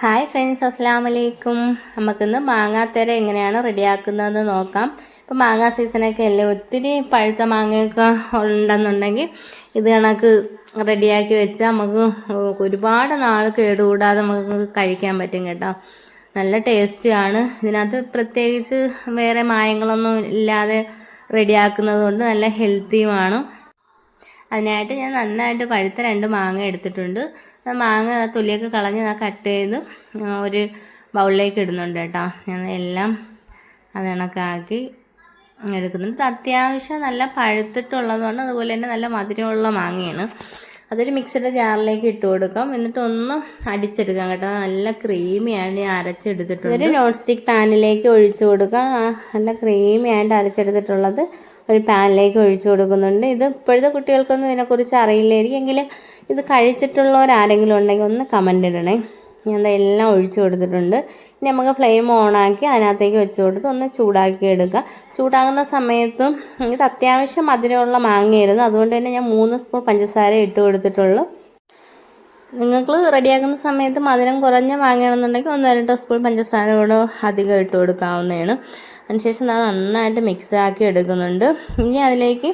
Hi friends, അസ്സലാമു അലൈക്കും. നമുക്കിന്ന് മാങ്ങാത്തേര എങ്ങനെയാണ് റെഡിയാക്കുന്നതെന്ന് നോക്കാം. ഇപ്പോൾ മാങ്ങാ സീസണൊക്കെ അല്ലേ, ഒത്തിരി പഴുത്ത മാങ്ങയൊക്കെ ഉണ്ടെന്നുണ്ടെങ്കിൽ ഇത് കണക്ക് റെഡിയാക്കി വെച്ചാൽ നമുക്ക് ഒരുപാട് നാൾ കേടുകൂടാതെ നമുക്ക് കഴിക്കാൻ പറ്റും കേട്ടോ. നല്ല ടേസ്റ്റിയാണ്. ഇതിനകത്ത് പ്രത്യേകിച്ച് വേറെ മായങ്ങളൊന്നും ഇല്ലാതെ റെഡിയാക്കുന്നത് കൊണ്ട് നല്ല ഹെൽത്തിയുമാണ്. അതിനായിട്ട് ഞാൻ നന്നായിട്ട് പഴുത്ത 2 മാങ്ങ എടുത്തിട്ടുണ്ട്. മാങ്ങ തൊലിയൊക്കെ കളഞ്ഞ് കട്ട് ചെയ്ത് ഒരു ബൗളിലേക്ക് ഇടുന്നുണ്ട് കേട്ടോ. ഞാൻ എല്ലാം അത് കണക്കാക്കി എടുക്കുന്നുണ്ട്. അത്യാവശ്യം നല്ല പഴുത്തിട്ടുള്ളതുകൊണ്ട് അതുപോലെ തന്നെ നല്ല മധുരമുള്ള മാങ്ങയാണ്. അതൊരു മിക്സിയുടെ ജാറിലേക്ക് ഇട്ട് കൊടുക്കാം. എന്നിട്ട് ഒന്ന് അടിച്ചെടുക്കാം കേട്ടോ. നല്ല ക്രീമിയായിട്ട് ഞാൻ അരച്ചെടുത്തിട്ടുണ്ട്. ഒരു നോൺ സ്റ്റിക്ക് പാനിലേക്ക് ഒഴിച്ചു കൊടുക്കാം. നല്ല ക്രീമിയായിട്ട് അരച്ചെടുത്തിട്ടുള്ളത് ഒരു പാനിലേക്ക് ഒഴിച്ചു കൊടുക്കുന്നുണ്ട്. ഇത് ഇപ്പോഴത്തെ കുട്ടികൾക്കൊന്നും ഇതിനെക്കുറിച്ച് അറിയില്ലായിരിക്കും. എങ്കിലും ഇത് കഴിച്ചിട്ടുള്ളവരാരെങ്കിലും ഉണ്ടെങ്കിൽ ഒന്ന് കമൻ്റ് ഇടണേ. ഞാൻ എല്ലാം ഒഴിച്ചു കൊടുത്തിട്ടുണ്ട്. ഇനി നമുക്ക് ഫ്ലെയിം ഓണാക്കി അതിനകത്തേക്ക് വെച്ച് കൊടുത്ത് ഒന്ന് ചൂടാക്കി എടുക്കുക. ചൂടാകുന്ന സമയത്തും ഇത് അത്യാവശ്യം മധുരമുള്ള മാങ്ങയായിരുന്നു. അതുകൊണ്ട് തന്നെ ഞാൻ 3 സ്പൂൺ പഞ്ചസാര ഇട്ട് കൊടുത്തിട്ടുള്ളൂ. നിങ്ങൾക്ക് റെഡിയാക്കുന്ന സമയത്ത് മധുരം കുറഞ്ഞ മാങ്ങയാണെന്നുണ്ടെങ്കിൽ 1-2 സ്പൂൺ പഞ്ചസാര കൂടെ അധികം ഇട്ട് കൊടുക്കാവുന്നതാണ്. അതിനുശേഷം ഞാൻ നന്നായിട്ട് മിക്സ് ആക്കി എടുക്കുന്നുണ്ട്. ഇനി അതിലേക്ക്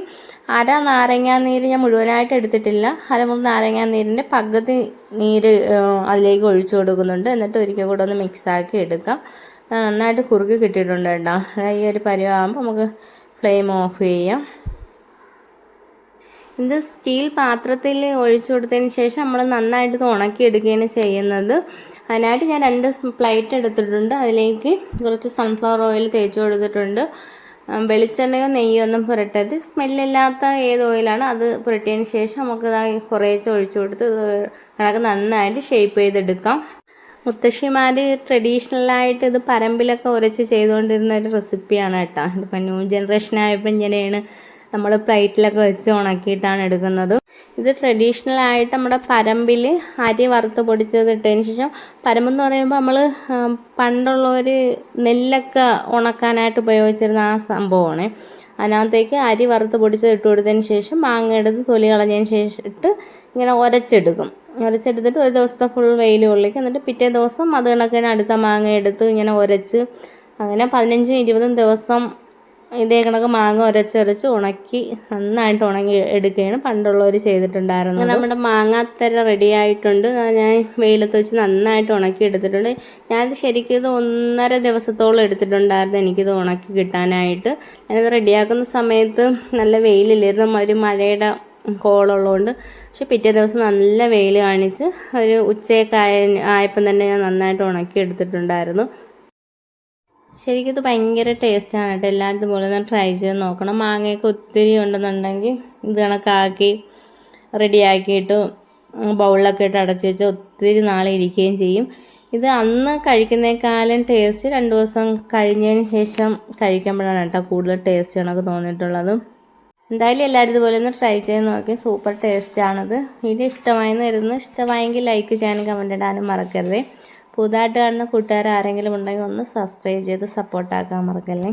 അര നാരങ്ങാനീര് ഞാൻ മുഴുവനായിട്ട് എടുത്തിട്ടില്ല. അരമുറി നാരങ്ങാനീരിൻ്റെ പകുതി നീര് അതിലേക്ക് ഒഴിച്ചു കൊടുക്കുന്നുണ്ട്. എന്നിട്ട് ഒരിക്കൽ കൂടെ ഒന്ന് മിക്സ് ആക്കി എടുക്കാം. നന്നായിട്ട് കുറുകി കിട്ടിയിട്ടുണ്ട് കേട്ടോ. ഈ ഒരു പരുവാകുമ്പോൾ നമുക്ക് ഫ്ലെയിം ഓഫ് ചെയ്യാം. ഇത് സ്റ്റീൽ പാത്രത്തിൽ ഒഴിച്ചു കൊടുത്തതിന് ശേഷം നമ്മൾ നന്നായിട്ട് ഇത് ഉണക്കിയെടുക്കുകയാണ് ചെയ്യുന്നത്. അതിനായിട്ട് ഞാൻ 2 പ്ലേറ്റ് എടുത്തിട്ടുണ്ട്. അതിലേക്ക് കുറച്ച് സൺഫ്ലവർ ഓയിൽ തേച്ച് കൊടുത്തിട്ടുണ്ട്. വെളിച്ചെണ്ണയോ നെയ്യോ ഒന്നും പുരട്ടരുത്. സ്മെല്ലില്ലാത്ത ഏത് ഓയിലാണ് അത് പുരട്ടിയതിന് ശേഷം നമുക്ക് കുറേശ്ശെ ഒഴിച്ചു കൊടുത്ത് കണക്ക് നന്നായിട്ട് ഷേപ്പ് ചെയ്തെടുക്കാം. മുത്തശ്ശിമാർ ട്രഡീഷണലായിട്ട് ഇത് പറമ്പിലൊക്കെ ഉരച്ച് ചെയ്തുകൊണ്ടിരുന്ന ഒരു റെസിപ്പിയാണ് കേട്ടോ. ഇതിപ്പോൾ ന്യൂ ജനറേഷൻ ആയപ്പോൾ ഇങ്ങനെയാണ് നമ്മൾ പ്ലേറ്റിലൊക്കെ വെച്ച് ഉണക്കിയിട്ടാണ് എടുക്കുന്നത്. ഇത് ട്രഡീഷണലായിട്ട് നമ്മുടെ പറമ്പിൽ അരി വറുത്ത് പൊടിച്ചത് ഇട്ടതിന് ശേഷം, പരമ്പെന്ന് പറയുമ്പോൾ നമ്മൾ പണ്ടുള്ളവർ നെല്ലൊക്കെ ഉണക്കാനായിട്ട് ഉപയോഗിച്ചിരുന്ന ആ സംഭവമാണ്. അതിനകത്തേക്ക് അരി വറുത്ത് പൊടിച്ചത് ഇട്ട് കൊടുത്തതിന് ശേഷം മാങ്ങ എടുത്ത് തൊലി കളഞ്ഞതിന് ശേഷം ഇട്ട് ഇങ്ങനെ ഉരച്ചെടുക്കും. ഉരച്ചെടുത്തിട്ട് ഒരു ദിവസത്തെ ഫുൾ വെയിൽ കൊള്ളിക്കും. എന്നിട്ട് പിറ്റേ ദിവസം അത് കണക്കിന് അടുത്ത മാങ്ങ എടുത്ത് ഇങ്ങനെ ഉരച്ച് അങ്ങനെ 15-20 ദിവസം ഇതേ കണക്ക് മാങ്ങ ഉരച്ച് ഉണക്കി നന്നായിട്ട് ഉണങ്ങി എടുക്കുകയാണ് പണ്ടുള്ളവർ ചെയ്തിട്ടുണ്ടായിരുന്നത്. നമ്മുടെ മാങ്ങാത്തര റെഡി ആയിട്ടുണ്ട്. ഞാൻ വെയിലത്ത് വെച്ച് നന്നായിട്ട് ഉണക്കി എടുത്തിട്ടുണ്ട്. ഞാനിത് ശരിക്കും ഇത് 1.5 ദിവസത്തോളം എടുത്തിട്ടുണ്ടായിരുന്നു എനിക്കിത് ഉണക്കി കിട്ടാനായിട്ട്. ഞാനിത് റെഡിയാക്കുന്ന സമയത്ത് നല്ല വെയിലില്ലായിരുന്നു, ഒരു മഴയുടെ കോളുള്ളതുകൊണ്ട്. പക്ഷെ പിറ്റേ ദിവസം നല്ല വെയിൽ കാണിച്ച് ഒരു ഉച്ചയൊക്കെ ആയപ്പം തന്നെ ഞാൻ നന്നായിട്ട് ഉണക്കി എടുത്തിട്ടുണ്ടായിരുന്നു. ശരിക്കും ഇത് ഭയങ്കര ടേസ്റ്റാണ് കേട്ടോ. എല്ലാവരും ഇതുപോലെ ഒന്ന് ട്രൈ ചെയ്ത് നോക്കണം. മാങ്ങയൊക്കെ ഒത്തിരി ഉണ്ടെന്നുണ്ടെങ്കിൽ ഇത് കണക്കാക്കി റെഡിയാക്കിയിട്ട് ബൗളിലൊക്കെ ഇട്ട് അടച്ച് വെച്ചാൽ ഒത്തിരി നാൾ ഇരിക്കുകയും ചെയ്യും. ഇത് അന്ന് കഴിക്കുന്നേക്കാളും ടേസ്റ്റ് 2 ദിവസം കഴിഞ്ഞതിന് ശേഷം കഴിക്കുമ്പോഴാണ് കേട്ടോ കൂടുതൽ ടേസ്റ്റ് കണക്ക് തോന്നിയിട്ടുള്ളത്. എന്തായാലും എല്ലാവരും ഇതുപോലെ ഒന്ന് ട്രൈ ചെയ്ത് നോക്കി. സൂപ്പർ ടേസ്റ്റാണത്. വീഡിയോ ഇഷ്ടമായെങ്കിൽ ലൈക്ക് ചെയ്യാനും കമൻറ്റ് ഇടാനും മറക്കരുത്. പുതുതായിട്ട് കാണുന്ന കൂട്ടുകാർ ആരെങ്കിലും ഉണ്ടെങ്കിൽ ഒന്ന് സബ്സ്ക്രൈബ് ചെയ്ത് സപ്പോർട്ടാക്കാൻ മറക്കല്ലേ.